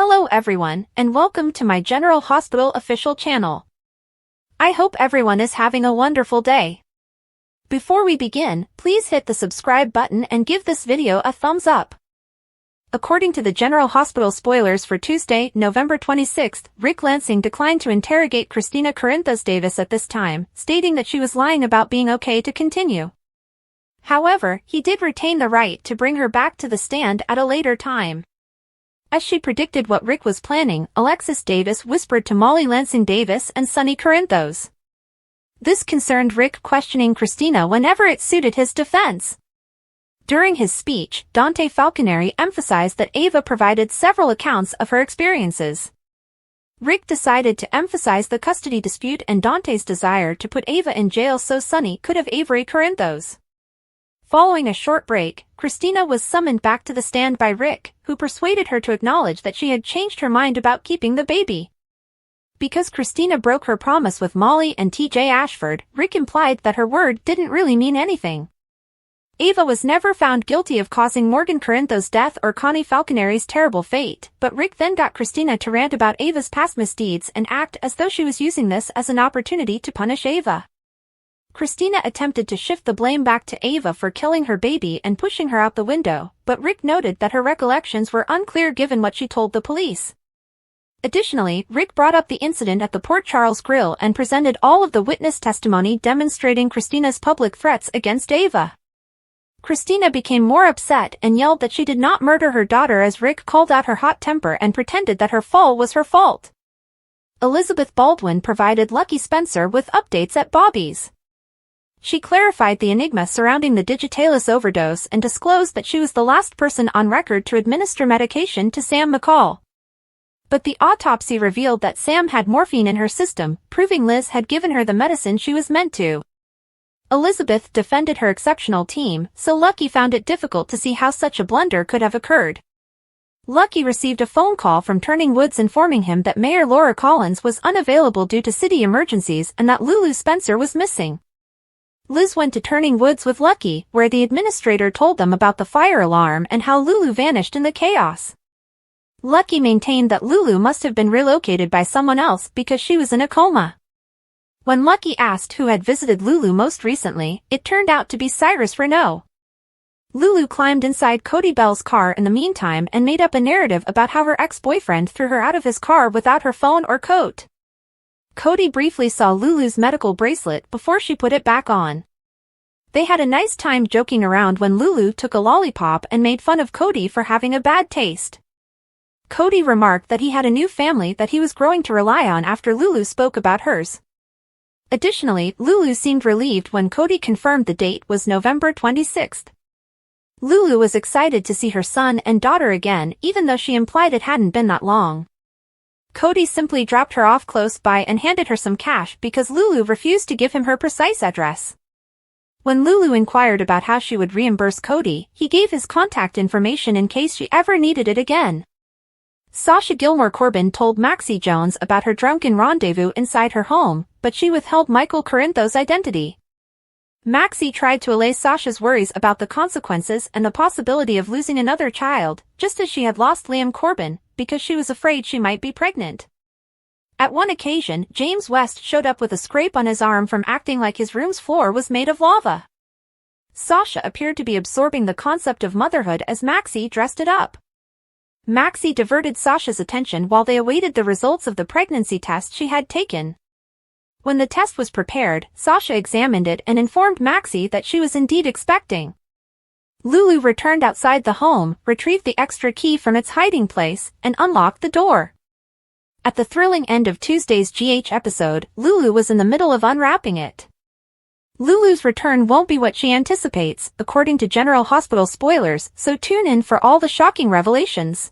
Hello everyone, and welcome to my General Hospital official channel. I hope everyone is having a wonderful day. Before we begin, please hit the subscribe button and give this video a thumbs up. According to the General Hospital spoilers for Tuesday, November 26th, Rick Lansing declined to interrogate Christina Corinthos Davis at this time, stating that she was lying about being okay to continue. However, he did retain the right to bring her back to the stand at a later time. As she predicted what Rick was planning, Alexis Davis whispered to Molly Lansing Davis and Sonny Corinthos. This concerned Rick questioning Christina whenever it suited his defense. During his speech, Dante Falconeri emphasized that Ava provided several accounts of her experiences. Rick decided to emphasize the custody dispute and Dante's desire to put Ava in jail so Sonny could have Avery Corinthos. Following a short break, Christina was summoned back to the stand by Rick, who persuaded her to acknowledge that she had changed her mind about keeping the baby. Because Christina broke her promise with Molly and TJ Ashford, Rick implied that her word didn't really mean anything. Ava was never found guilty of causing Morgan Corinthos' death or Connie Falconeri's terrible fate, but Rick then got Christina to rant about Ava's past misdeeds and act as though she was using this as an opportunity to punish Ava. Christina attempted to shift the blame back to Ava for killing her baby and pushing her out the window, but Rick noted that her recollections were unclear given what she told the police. Additionally, Rick brought up the incident at the Port Charles Grill and presented all of the witness testimony demonstrating Christina's public threats against Ava. Christina became more upset and yelled that she did not murder her daughter as Rick called out her hot temper and pretended that her fall was her fault. Elizabeth Baldwin provided Lucky Spencer with updates at Bobby's. She clarified the enigma surrounding the digitalis overdose and disclosed that she was the last person on record to administer medication to Sam McCall. But the autopsy revealed that Sam had morphine in her system, proving Liz had given her the medicine she was meant to. Elizabeth defended her exceptional team, so Lucky found it difficult to see how such a blunder could have occurred. Lucky received a phone call from Turning Woods informing him that Mayor Laura Collins was unavailable due to city emergencies and that Lulu Spencer was missing. Liz went to Turning Woods with Lucky, where the administrator told them about the fire alarm and how Lulu vanished in the chaos. Lucky maintained that Lulu must have been relocated by someone else because she was in a coma. When Lucky asked who had visited Lulu most recently, it turned out to be Cyrus Renaud. Lulu climbed inside Cody Bell's car in the meantime and made up a narrative about how her ex-boyfriend threw her out of his car without her phone or coat. Cody briefly saw Lulu's medical bracelet before she put it back on. They had a nice time joking around when Lulu took a lollipop and made fun of Cody for having a bad taste. Cody remarked that he had a new family that he was growing to rely on after Lulu spoke about hers. Additionally, Lulu seemed relieved when Cody confirmed the date was November 26th. Lulu was excited to see her son and daughter again, even though she implied it hadn't been that long. Cody simply dropped her off close by and handed her some cash because Lulu refused to give him her precise address. When Lulu inquired about how she would reimburse Cody, he gave his contact information in case she ever needed it again. Sasha Gilmore Corbin told Maxie Jones about her drunken rendezvous inside her home, but she withheld Michael Corinthos' identity. Maxie tried to allay Sasha's worries about the consequences and the possibility of losing another child, just as she had lost Liam Corbin, because she was afraid she might be pregnant. At one occasion, James West showed up with a scrape on his arm from acting like his room's floor was made of lava. Sasha appeared to be absorbing the concept of motherhood as Maxie dressed it up. Maxie diverted Sasha's attention while they awaited the results of the pregnancy test she had taken. When the test was prepared, Sasha examined it and informed Maxie that she was indeed expecting. Lulu returned outside the home, retrieved the extra key from its hiding place, and unlocked the door. At the thrilling end of Tuesday's GH episode, Lulu was in the middle of unwrapping it. Lulu's return won't be what she anticipates, according to General Hospital spoilers, so tune in for all the shocking revelations.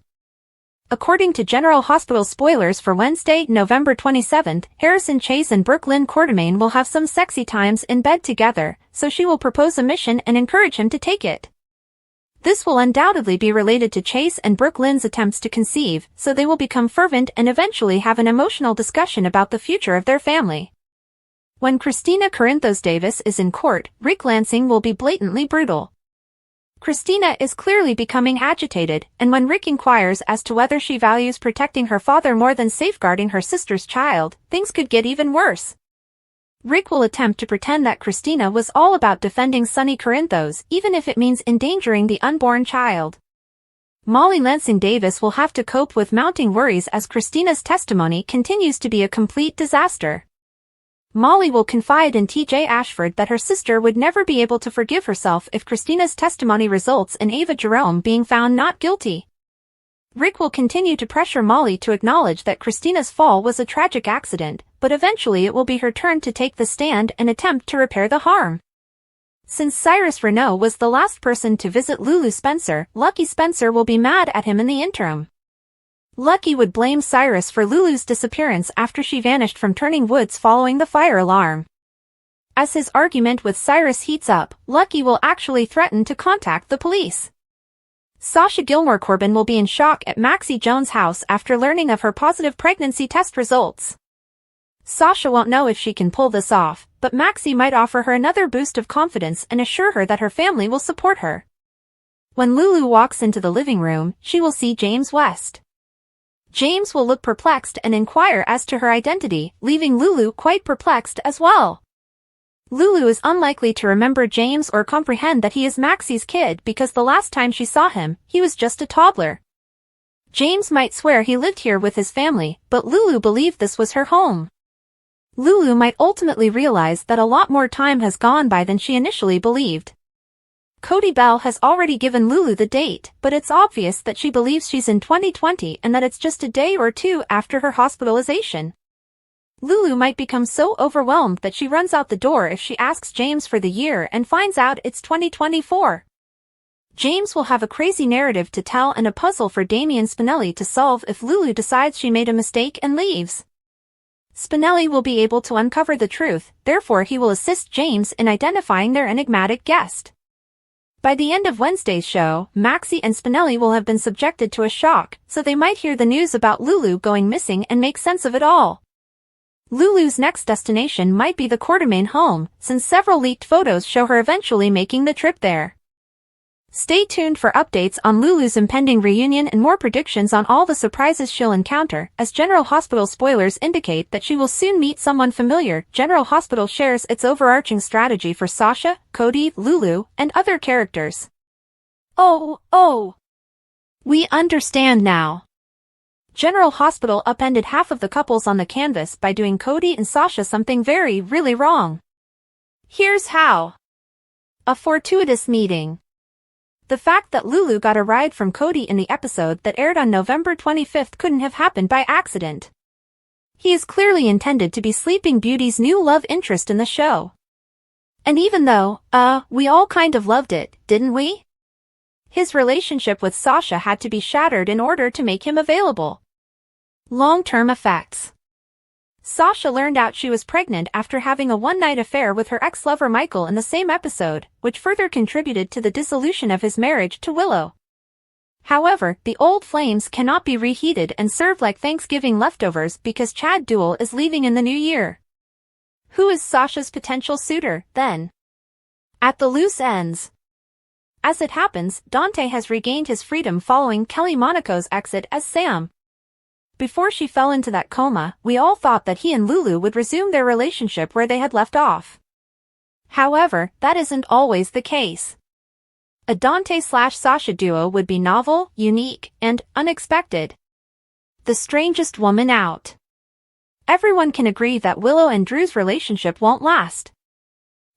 According to General Hospital spoilers for Wednesday, November 27th, Harrison Chase and Brooklyn Quartermain will have some sexy times in bed together, so she will propose a mission and encourage him to take it. This will undoubtedly be related to Chase and Brooklyn's attempts to conceive, so they will become fervent and eventually have an emotional discussion about the future of their family. When Christina Corinthos Davis is in court, Rick Lansing will be blatantly brutal. Christina is clearly becoming agitated, and when Rick inquires as to whether she values protecting her father more than safeguarding her sister's child, things could get even worse. Rick will attempt to pretend that Christina was all about defending Sonny Corinthos, even if it means endangering the unborn child. Molly Lansing Davis will have to cope with mounting worries as Christina's testimony continues to be a complete disaster. Molly will confide in TJ Ashford that her sister would never be able to forgive herself if Christina's testimony results in Ava Jerome being found not guilty. Rick will continue to pressure Molly to acknowledge that Christina's fall was a tragic accident, but eventually it will be her turn to take the stand and attempt to repair the harm. Since Cyrus Renault was the last person to visit Lulu Spencer, Lucky Spencer will be mad at him in the interim. Lucky would blame Cyrus for Lulu's disappearance after she vanished from Turning Woods following the fire alarm. As his argument with Cyrus heats up, Lucky will actually threaten to contact the police. Sasha Gilmore Corbin will be in shock at Maxie Jones' house after learning of her positive pregnancy test results. Sasha won't know if she can pull this off, but Maxie might offer her another boost of confidence and assure her that her family will support her. When Lulu walks into the living room, she will see James West. James will look perplexed and inquire as to her identity, leaving Lulu quite perplexed as well. Lulu is unlikely to remember James or comprehend that he is Maxie's kid because the last time she saw him, he was just a toddler. James might swear he lived here with his family, but Lulu believed this was her home. Lulu might ultimately realize that a lot more time has gone by than she initially believed. Cody Bell has already given Lulu the date, but it's obvious that she believes she's in 2020 and that it's just a day or two after her hospitalization. Lulu might become so overwhelmed that she runs out the door if she asks James for the year and finds out it's 2024. James will have a crazy narrative to tell and a puzzle for Damian Spinelli to solve if Lulu decides she made a mistake and leaves. Spinelli will be able to uncover the truth, therefore he will assist James in identifying their enigmatic guest. By the end of Wednesday's show, Maxie and Spinelli will have been subjected to a shock, so they might hear the news about Lulu going missing and make sense of it all. Lulu's next destination might be the Quartermain home, since several leaked photos show her eventually making the trip there. Stay tuned for updates on Lulu's impending reunion and more predictions on all the surprises she'll encounter, as General Hospital spoilers indicate that she will soon meet someone familiar. General Hospital shares its overarching strategy for Sasha, Cody, Lulu, and other characters. Oh! We understand now. General Hospital upended half of the couples on the canvas by doing Cody and Sasha something really wrong. Here's how. A fortuitous meeting. The fact that Lulu got a ride from Cody in the episode that aired on November 25th couldn't have happened by accident. He is clearly intended to be Sleeping Beauty's new love interest in the show. And even though, we all kind of loved it, didn't we? His relationship with Sasha had to be shattered in order to make him available. Long-term effects. Sasha learned out she was pregnant after having a one-night affair with her ex-lover Michael in the same episode, which further contributed to the dissolution of his marriage to Willow. However, the old flames cannot be reheated and served like Thanksgiving leftovers because Chad Duell is leaving in the new year. Who is Sasha's potential suitor, then? At the loose ends. As it happens, Dante has regained his freedom following Kelly Monaco's exit as Sam. Before she fell into that coma, we all thought that he and Lulu would resume their relationship where they had left off. However, that isn't always the case. A Dante/Sasha duo would be novel, unique, and unexpected. The strangest woman out. Everyone can agree that Willow and Drew's relationship won't last.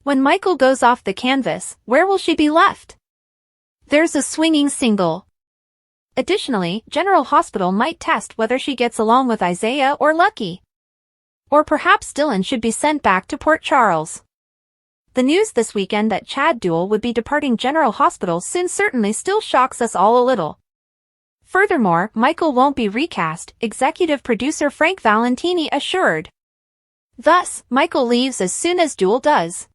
When Michael goes off the canvas, where will she be left? There's a swinging single. Additionally, General Hospital might test whether she gets along with Isaiah or Lucky. Or perhaps Dylan should be sent back to Port Charles. The news this weekend that Chad Duell would be departing General Hospital soon certainly still shocks us all a little. Furthermore, Michael won't be recast, executive producer Frank Valentini assured. Thus, Michael leaves as soon as Duell does.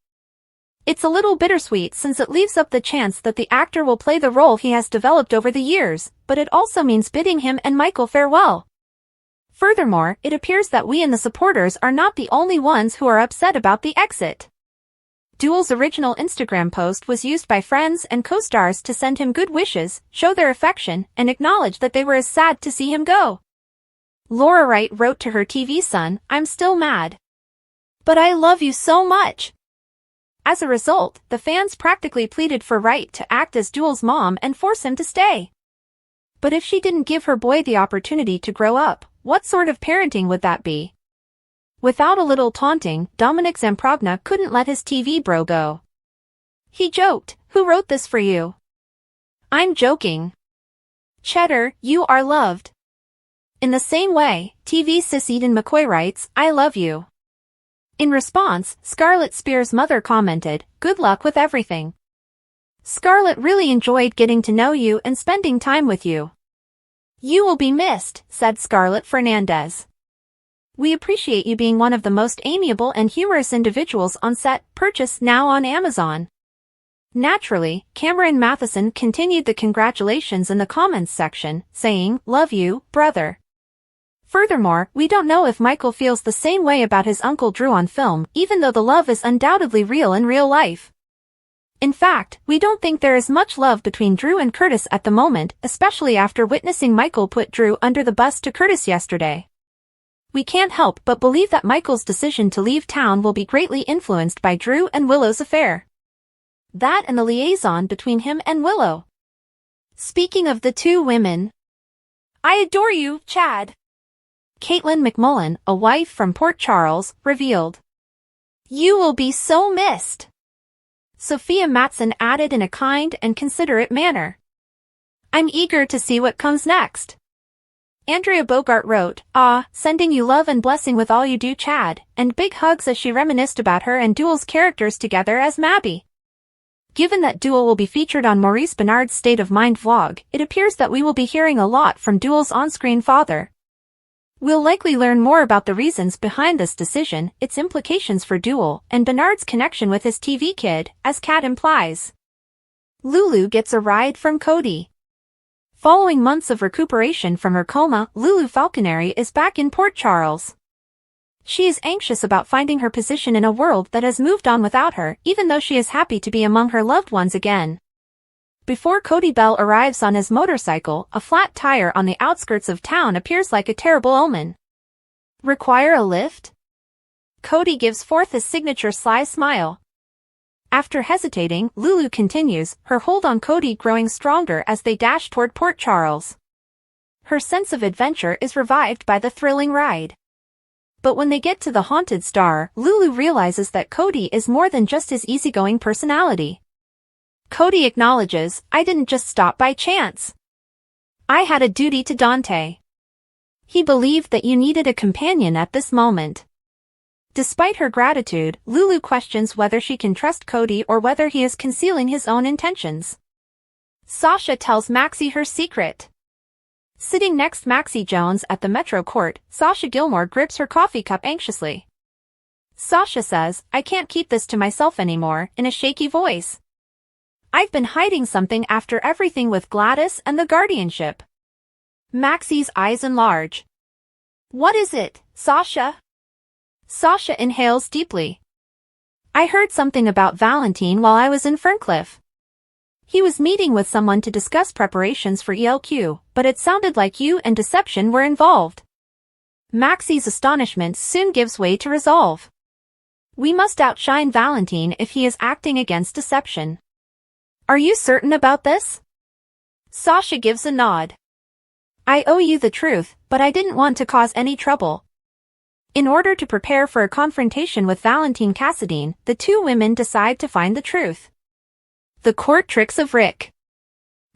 It's a little bittersweet since it leaves up the chance that the actor will play the role he has developed over the years, but it also means bidding him and Michael farewell. Furthermore, it appears that we and the supporters are not the only ones who are upset about the exit. Duel's original Instagram post was used by friends and co-stars to send him good wishes, show their affection, and acknowledge that they were as sad to see him go. Laura Wright wrote to her TV son, "I'm still mad. But I love you so much." As a result, the fans practically pleaded for Wright to act as Duel's mom and force him to stay. But if she didn't give her boy the opportunity to grow up, what sort of parenting would that be? Without a little taunting, Dominic Zamprogna couldn't let his TV bro go. He joked, "Who wrote this for you?" "I'm joking. Cheddar, you are loved." In the same way, TV sis Eden McCoy writes, "I love you." In response, Scarlett Spears' mother commented, "Good luck with everything. Scarlett really enjoyed getting to know you and spending time with you. You will be missed," said Scarlett Fernandez. "We appreciate you being one of the most amiable and humorous individuals on set. Purchase now on Amazon." Naturally, Cameron Matheson continued the congratulations in the comments section, saying, "Love you, brother." Furthermore, we don't know if Michael feels the same way about his uncle Drew on film, even though the love is undoubtedly real in real life. In fact, we don't think there is much love between Drew and Curtis at the moment, especially after witnessing Michael put Drew under the bus to Curtis yesterday. We can't help but believe that Michael's decision to leave town will be greatly influenced by Drew and Willow's affair. That and the liaison between him and Willow. Speaking of the two women, "I adore you, Chad." Caitlin McMullen, a wife from Port Charles, revealed, "You will be so missed." Sophia Matson added in a kind and considerate manner, "I'm eager to see what comes next." Andrea Bogart wrote, sending you love and blessing with all you do, Chad," and big hugs as she reminisced about her and Duel's characters together as Mabby. Given that Duel will be featured on Maurice Benard's State of Mind vlog, it appears that we will be hearing a lot from Duel's on-screen father. We'll likely learn more about the reasons behind this decision, its implications for Duel, and Benard's connection with his TV kid, as Kat implies. Lulu gets a ride from Cody. Following months of recuperation from her coma, Lulu Falconeri is back in Port Charles. She is anxious about finding her position in a world that has moved on without her, even though she is happy to be among her loved ones again. Before Cody Bell arrives on his motorcycle, a flat tire on the outskirts of town appears like a terrible omen. "Require a lift?" Cody gives forth his signature sly smile. After hesitating, Lulu continues, her hold on Cody growing stronger as they dash toward Port Charles. Her sense of adventure is revived by the thrilling ride. But when they get to the Haunted Star, Lulu realizes that Cody is more than just his easygoing personality. Cody acknowledges, "I didn't just stop by chance. I had a duty to Dante." He believed that you needed a companion at this moment. Despite her gratitude, Lulu questions whether she can trust Cody or whether he is concealing his own intentions. Sasha tells Maxie her secret. Sitting next Maxie Jones at the Metro Court, Sasha Gilmore grips her coffee cup anxiously. Sasha says, "I can't keep this to myself anymore," in a shaky voice. "I've been hiding something after everything with Gladys and the guardianship." Maxie's eyes enlarge. "What is it, Sasha?" Sasha inhales deeply. "I heard something about Valentine while I was in Ferncliff. He was meeting with someone to discuss preparations for ELQ, but it sounded like you and deception were involved." Maxie's astonishment soon gives way to resolve. "We must outshine Valentine if he is acting against deception." "Are you certain about this?" Sasha gives a nod. "I owe you the truth, but I didn't want to cause any trouble." In order to prepare for a confrontation with Valentine Cassadine, the two women decide to find the truth. The court tricks of Rick.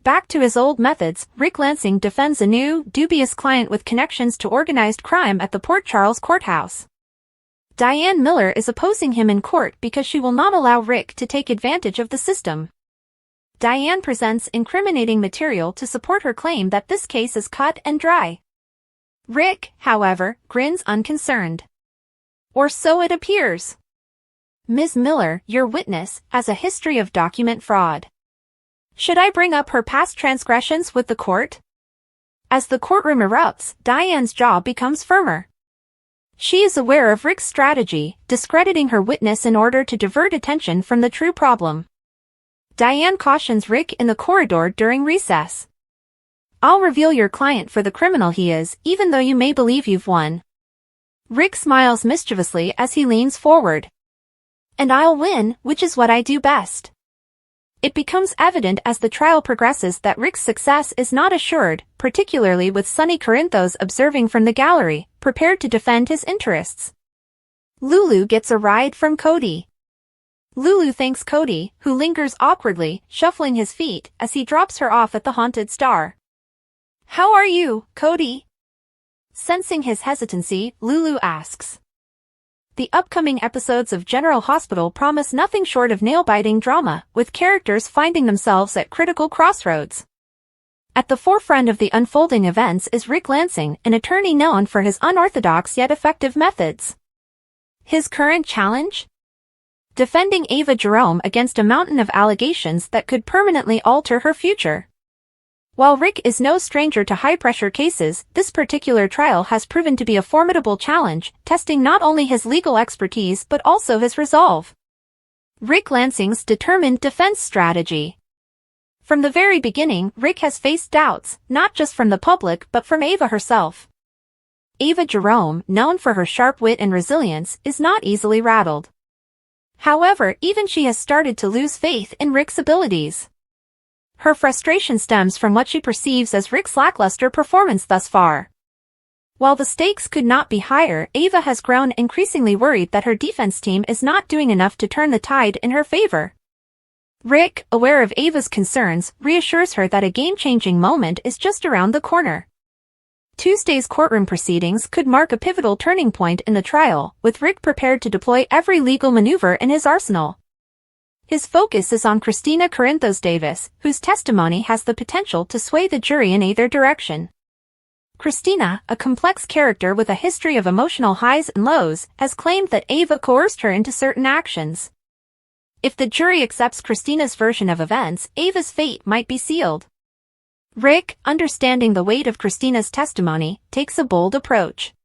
Back to his old methods, Rick Lansing defends a new, dubious client with connections to organized crime at the Port Charles courthouse. Diane Miller is opposing him in court because she will not allow Rick to take advantage of the system. Diane presents incriminating material to support her claim that this case is cut and dry. Rick, however, grins unconcerned. Or so it appears. "Ms. Miller, your witness, has a history of document fraud. Should I bring up her past transgressions with the court?" As the courtroom erupts, Diane's jaw becomes firmer. She is aware of Rick's strategy, discrediting her witness in order to divert attention from the true problem. Diane cautions Rick in the corridor during recess. "I'll reveal your client for the criminal he is, even though you may believe you've won." Rick smiles mischievously as he leans forward. "And I'll win, which is what I do best." It becomes evident as the trial progresses that Rick's success is not assured, particularly with Sonny Corinthos observing from the gallery, prepared to defend his interests. Lulu gets a ride from Cody. Lulu thanks Cody, who lingers awkwardly, shuffling his feet, as he drops her off at the Haunted Star. "How are you, Cody?" Sensing his hesitancy, Lulu asks. The upcoming episodes of General Hospital promise nothing short of nail-biting drama, with characters finding themselves at critical crossroads. At the forefront of the unfolding events is Rick Lansing, an attorney known for his unorthodox yet effective methods. His current challenge? Defending Ava Jerome against a mountain of allegations that could permanently alter her future. While Rick is no stranger to high-pressure cases, this particular trial has proven to be a formidable challenge, testing not only his legal expertise but also his resolve. Rick Lansing's determined defense strategy. From the very beginning, Rick has faced doubts, not just from the public but from Ava herself. Ava Jerome, known for her sharp wit and resilience, is not easily rattled. However, even she has started to lose faith in Rick's abilities. Her frustration stems from what she perceives as Rick's lackluster performance thus far. While the stakes could not be higher, Ava has grown increasingly worried that her defense team is not doing enough to turn the tide in her favor. Rick, aware of Ava's concerns, reassures her that a game-changing moment is just around the corner. Tuesday's courtroom proceedings could mark a pivotal turning point in the trial, with Rick prepared to deploy every legal maneuver in his arsenal. His focus is on Christina Corinthos Davis, whose testimony has the potential to sway the jury in either direction. Christina, a complex character with a history of emotional highs and lows, has claimed that Ava coerced her into certain actions. If the jury accepts Christina's version of events, Ava's fate might be sealed. Rick, understanding the weight of Christina's testimony, takes a bold approach.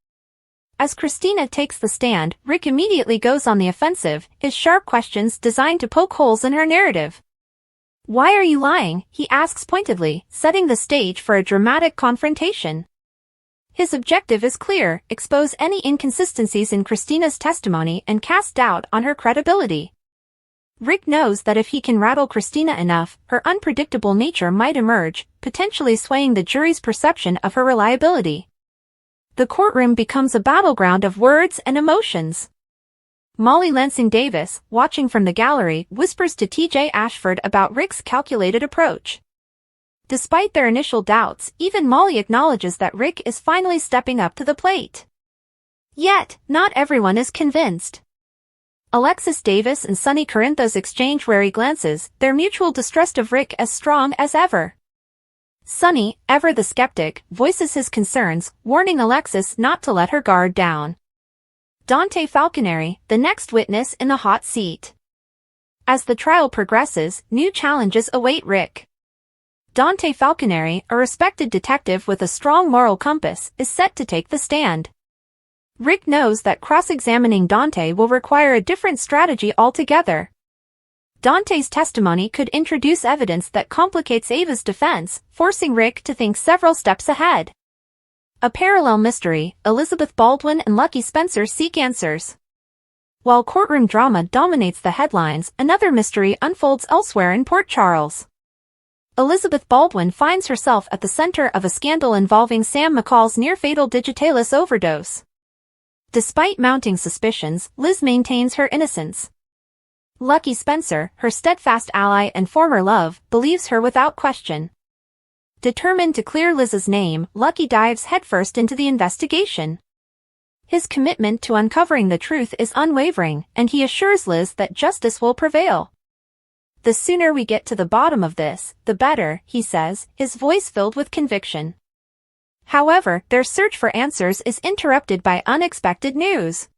As Christina takes the stand, Rick immediately goes on the offensive, his sharp questions designed to poke holes in her narrative. "Why are you lying?" he asks pointedly, setting the stage for a dramatic confrontation. His objective is clear: expose any inconsistencies in Christina's testimony and cast doubt on her credibility. Rick knows that if he can rattle Christina enough, her unpredictable nature might emerge, potentially swaying the jury's perception of her reliability. The courtroom becomes a battleground of words and emotions. Molly Lansing Davis, watching from the gallery, whispers to TJ Ashford about Rick's calculated approach. Despite their initial doubts, even Molly acknowledges that Rick is finally stepping up to the plate. Yet, not everyone is convinced. Alexis Davis and Sonny Corinthos exchange wary glances, their mutual distrust of Rick as strong as ever. Sonny, ever the skeptic, voices his concerns, warning Alexis not to let her guard down. Dante Falconeri, the next witness in the hot seat. As the trial progresses, new challenges await Rick. Dante Falconeri, a respected detective with a strong moral compass, is set to take the stand. Rick knows that cross-examining Dante will require a different strategy altogether. Dante's testimony could introduce evidence that complicates Ava's defense, forcing Rick to think several steps ahead. A parallel mystery, Elizabeth Baldwin and Lucky Spencer seek answers. While courtroom drama dominates the headlines, another mystery unfolds elsewhere in Port Charles. Elizabeth Baldwin finds herself at the center of a scandal involving Sam McCall's near-fatal digitalis overdose. Despite mounting suspicions, Liz maintains her innocence. Lucky Spencer, her steadfast ally and former love, believes her without question. Determined to clear Liz's name, Lucky dives headfirst into the investigation. His commitment to uncovering the truth is unwavering, and he assures Liz that justice will prevail. "The sooner we get to the bottom of this, the better," he says, his voice filled with conviction. However, their search for answers is interrupted by unexpected news.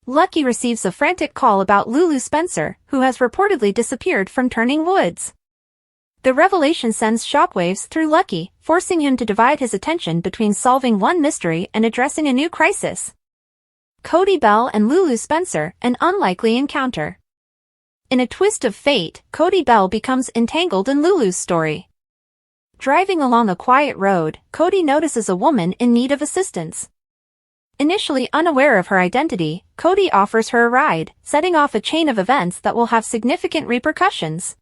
Lucky receives a frantic call about Lulu Spencer, who has reportedly disappeared from Turning Woods. The revelation sends shockwaves through Lucky, forcing him to divide his attention between solving one mystery and addressing a new crisis. Cody Bell and Lulu Spencer, an unlikely encounter. In a twist of fate, Cody Bell becomes entangled in Lulu's story. Driving along a quiet road, Cody notices a woman in need of assistance. Initially unaware of her identity, Cody offers her a ride, setting off a chain of events that will have significant repercussions.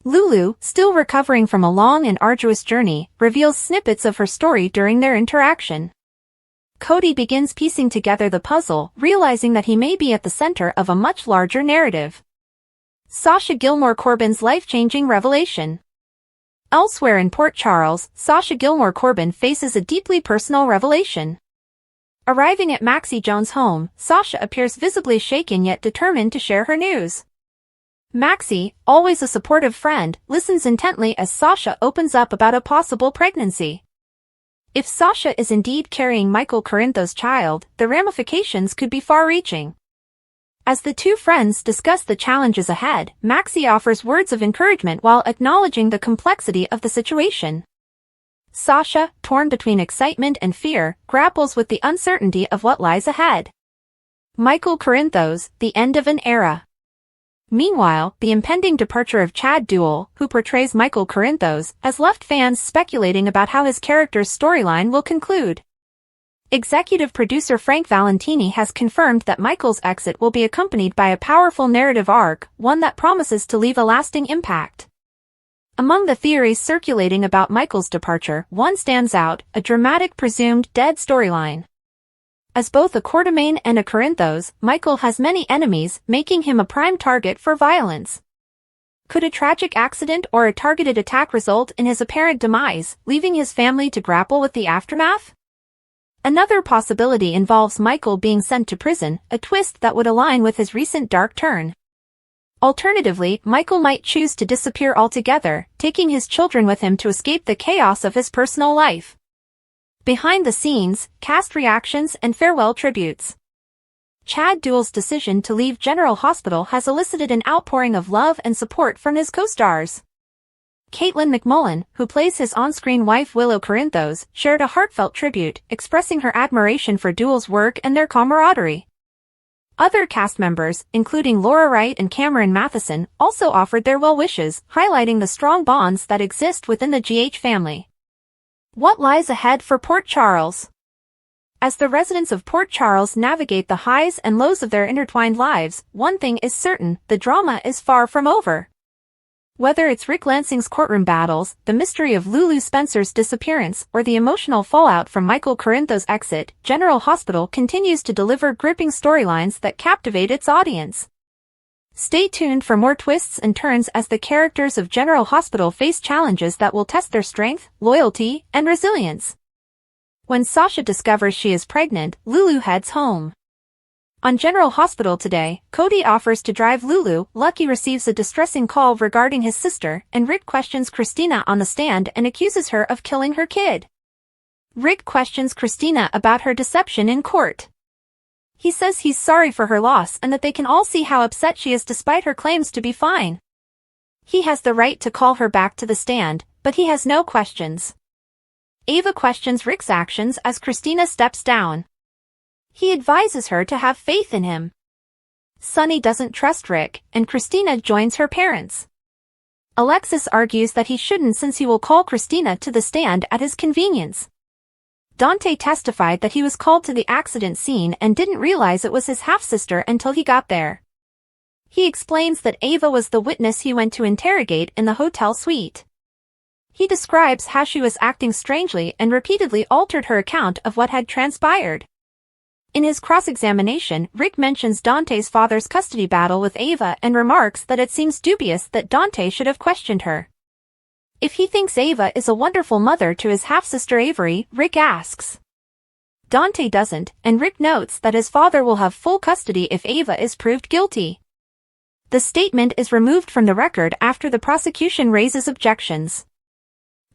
Lulu, still recovering from a long and arduous journey, reveals snippets of her story during their interaction. Cody begins piecing together the puzzle, realizing that he may be at the center of a much larger narrative. Sasha Gilmore Corbin's life-changing revelation. Elsewhere in Port Charles, Sasha Gilmore Corbin faces a deeply personal revelation. Arriving at Maxie Jones' home, Sasha appears visibly shaken yet determined to share her news. Maxie, always a supportive friend, listens intently as Sasha opens up about a possible pregnancy. If Sasha is indeed carrying Michael Corinthos' child, the ramifications could be far-reaching. As the two friends discuss the challenges ahead, Maxie offers words of encouragement while acknowledging the complexity of the situation. Sasha, torn between excitement and fear, grapples with the uncertainty of what lies ahead. Michael Corinthos, the end of an era. Meanwhile, the impending departure of Chad Duell, who portrays Michael Corinthos, has left fans speculating about how his character's storyline will conclude. Executive producer Frank Valentini has confirmed that Michael's exit will be accompanied by a powerful narrative arc, one that promises to leave a lasting impact. Among the theories circulating about Michael's departure, one stands out, a dramatic presumed dead storyline. As both a Quartermain and a Corinthos, Michael has many enemies, making him a prime target for violence. Could a tragic accident or a targeted attack result in his apparent demise, leaving his family to grapple with the aftermath? Another possibility involves Michael being sent to prison, a twist that would align with his recent dark turn. Alternatively, Michael might choose to disappear altogether, taking his children with him to escape the chaos of his personal life. Behind the scenes, cast reactions and farewell tributes. Chad Duell's decision to leave General Hospital has elicited an outpouring of love and support from his co-stars. Caitlin McMullen, who plays his on-screen wife Willow Corinthos, shared a heartfelt tribute, expressing her admiration for Duell's work and their camaraderie. Other cast members, including Laura Wright and Cameron Matheson, also offered their well wishes, highlighting the strong bonds that exist within the GH family. What lies ahead for Port Charles? As the residents of Port Charles navigate the highs and lows of their intertwined lives, one thing is certain, the drama is far from over. Whether it's Rick Lansing's courtroom battles, the mystery of Lulu Spencer's disappearance, or the emotional fallout from Michael Corinthos' exit, General Hospital continues to deliver gripping storylines that captivate its audience. Stay tuned for more twists and turns as the characters of General Hospital face challenges that will test their strength, loyalty, and resilience. When Sasha discovers she is pregnant, Lulu heads home. On General Hospital today, Cody offers to drive Lulu, Lucky receives a distressing call regarding his sister, and Rick questions Christina on the stand and accuses her of killing her kid. Rick questions Christina about her deception in court. He says he's sorry for her loss and that they can all see how upset she is despite her claims to be fine. He has the right to call her back to the stand, but he has no questions. Ava questions Rick's actions as Christina steps down. He advises her to have faith in him. Sunny doesn't trust Rick, and Christina joins her parents. Alexis argues that he shouldn't since he will call Christina to the stand at his convenience. Dante testified that he was called to the accident scene and didn't realize it was his half-sister until he got there. He explains that Ava was the witness he went to interrogate in the hotel suite. He describes how she was acting strangely and repeatedly altered her account of what had transpired. In his cross-examination, Rick mentions Dante's father's custody battle with Ava and remarks that it seems dubious that Dante should have questioned her. If he thinks Ava is a wonderful mother to his half-sister Avery, Rick asks. Dante doesn't, and Rick notes that his father will have full custody if Ava is proved guilty. The statement is removed from the record after the prosecution raises objections.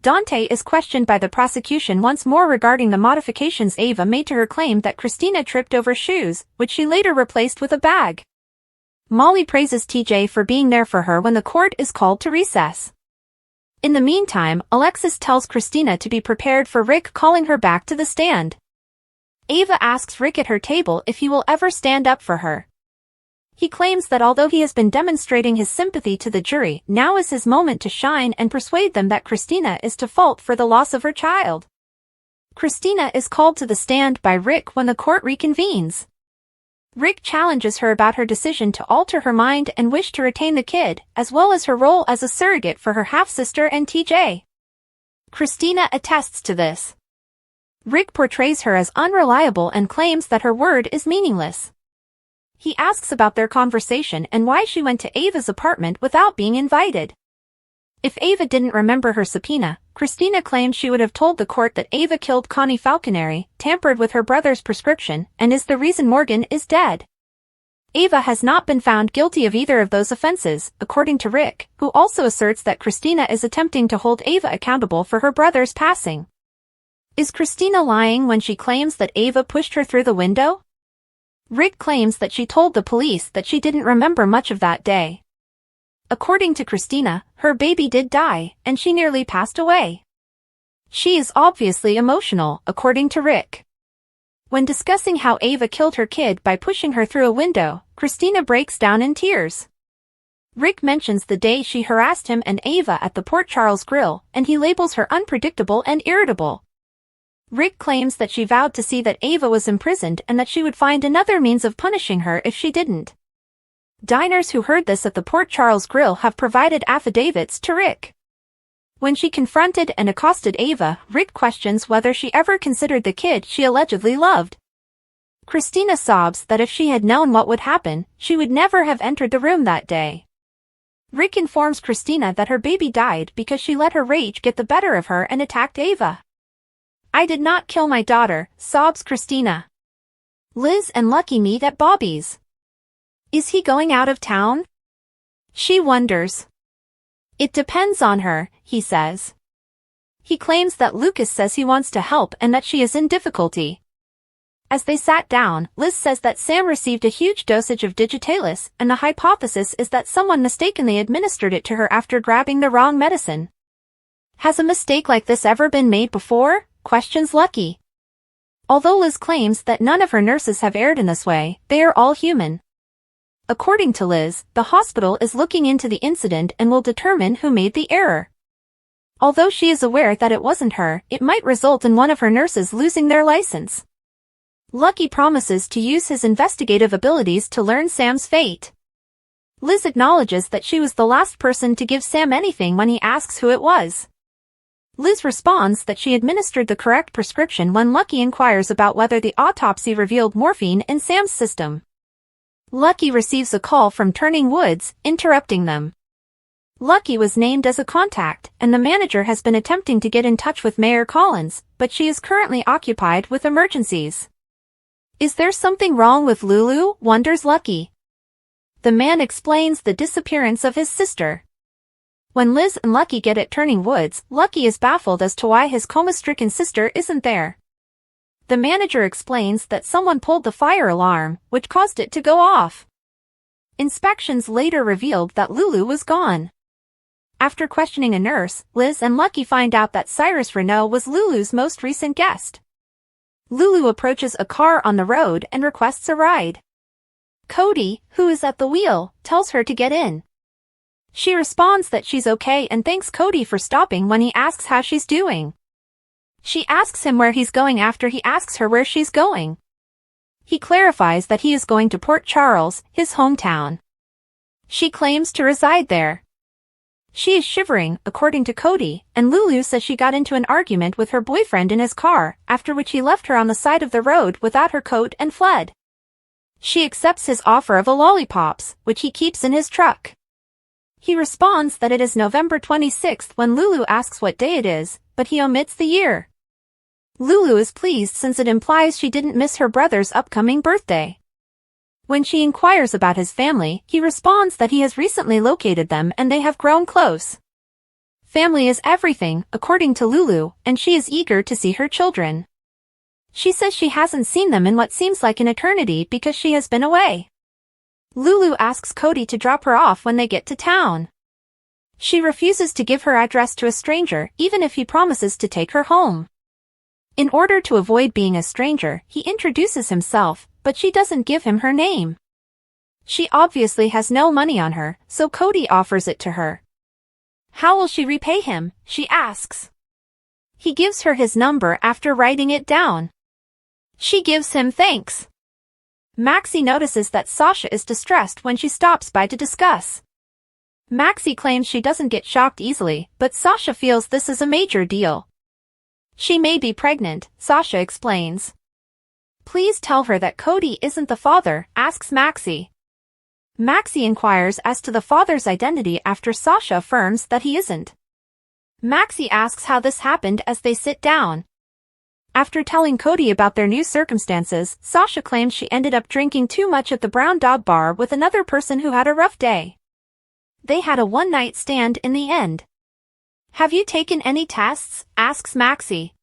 Dante is questioned by the prosecution once more regarding the modifications Ava made to her claim that Christina tripped over shoes, which she later replaced with a bag. Molly praises TJ for being there for her when the court is called to recess. In the meantime, Alexis tells Christina to be prepared for Rick calling her back to the stand. Ava asks Rick at her table if he will ever stand up for her. He claims that although he has been demonstrating his sympathy to the jury, now is his moment to shine and persuade them that Christina is to fault for the loss of her child. Christina is called to the stand by Rick when the court reconvenes. Rick challenges her about her decision to alter her mind and wish to retain the kid, as well as her role as a surrogate for her half-sister and TJ. Christina attests to this. Rick portrays her as unreliable and claims that her word is meaningless. He asks about their conversation and why she went to Ava's apartment without being invited. If Ava didn't remember her subpoena, Christina claims she would have told the court that Ava killed Connie Falconeri, tampered with her brother's prescription, and is the reason Morgan is dead. Ava has not been found guilty of either of those offenses, according to Rick, who also asserts that Christina is attempting to hold Ava accountable for her brother's passing. Is Christina lying when she claims that Ava pushed her through the window? Rick claims that she told the police that she didn't remember much of that day. According to Christina, her baby did die, and she nearly passed away. She is obviously emotional, according to Rick. When discussing how Ava killed her kid by pushing her through a window, Christina breaks down in tears. Rick mentions the day she harassed him and Ava at the Port Charles Grill, and he labels her unpredictable and irritable. Rick claims that she vowed to see that Ava was imprisoned and that she would find another means of punishing her if she didn't. Diners who heard this at the Port Charles Grill have provided affidavits to Rick. When she confronted and accosted Ava, Rick questions whether she ever considered the kid she allegedly loved. Christina sobs that if she had known what would happen, she would never have entered the room that day. Rick informs Christina that her baby died because she let her rage get the better of her and attacked Ava. "I did not kill my daughter," sobs Christina. Liz and Lucky meet at Bobby's. Is he going out of town? She wonders. It depends on her, he says. He claims that Lucas says he wants to help and that she is in difficulty. As they sat down, Liz says that Sam received a huge dosage of digitalis, and the hypothesis is that someone mistakenly administered it to her after grabbing the wrong medicine. Has a mistake like this ever been made before? Questions Lucky. Although Liz claims that none of her nurses have erred in this way, they are all human. According to Liz, the hospital is looking into the incident and will determine who made the error. Although she is aware that it wasn't her, it might result in one of her nurses losing their license. Lucky promises to use his investigative abilities to learn Sam's fate. Liz acknowledges that she was the last person to give Sam anything when he asks who it was. Liz responds that she administered the correct prescription when Lucky inquires about whether the autopsy revealed morphine in Sam's system. Lucky receives a call from Turning Woods, interrupting them. Lucky was named as a contact, and the manager has been attempting to get in touch with Mayor Collins, but she is currently occupied with emergencies. Is there something wrong with Lulu? Wonders Lucky. The man explains the disappearance of his sister. When Liz and Lucky get at Turning Woods, Lucky is baffled as to why his coma-stricken sister isn't there. The manager explains that someone pulled the fire alarm, which caused it to go off. Inspections later revealed that Lulu was gone. After questioning a nurse, Liz and Lucky find out that Cyrus Renault was Lulu's most recent guest. Lulu approaches a car on the road and requests a ride. Cody, who is at the wheel, tells her to get in. She responds that she's okay and thanks Cody for stopping when he asks how she's doing. She asks him where he's going after he asks her where she's going. He clarifies that he is going to Port Charles, his hometown. She claims to reside there. She is shivering, according to Cody, and Lulu says she got into an argument with her boyfriend in his car, after which he left her on the side of the road without her coat and fled. She accepts his offer of a lollipops, which he keeps in his truck. He responds that it is November 26th when Lulu asks what day it is, but he omits the year. Lulu is pleased since it implies she didn't miss her brother's upcoming birthday. When she inquires about his family, he responds that he has recently located them and they have grown close. Family is everything, according to Lulu, and she is eager to see her children. She says she hasn't seen them in what seems like an eternity because she has been away. Lulu asks Cody to drop her off when they get to town. She refuses to give her address to a stranger, even if he promises to take her home. In order to avoid being a stranger, he introduces himself, but she doesn't give him her name. She obviously has no money on her, so Cody offers it to her. How will she repay him? She asks. He gives her his number after writing it down. She gives him thanks. Maxie notices that Sasha is distressed when she stops by to discuss. Maxie claims she doesn't get shocked easily, but Sasha feels this is a major deal. She may be pregnant, Sasha explains. Please tell her that Cody isn't the father, asks Maxie. Maxie inquires as to the father's identity after Sasha affirms that he isn't. Maxie asks how this happened as they sit down. After telling Cody about their new circumstances, Sasha claims she ended up drinking too much at the Brown Dog bar with another person who had a rough day. They had a one-night stand in the end. Have you taken any tests? Asks Maxie.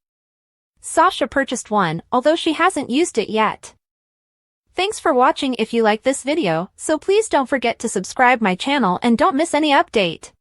Sasha purchased one, although she hasn't used it yet. Thanks for watching. If you like this video, so please don't forget to subscribe my channel and don't miss any update.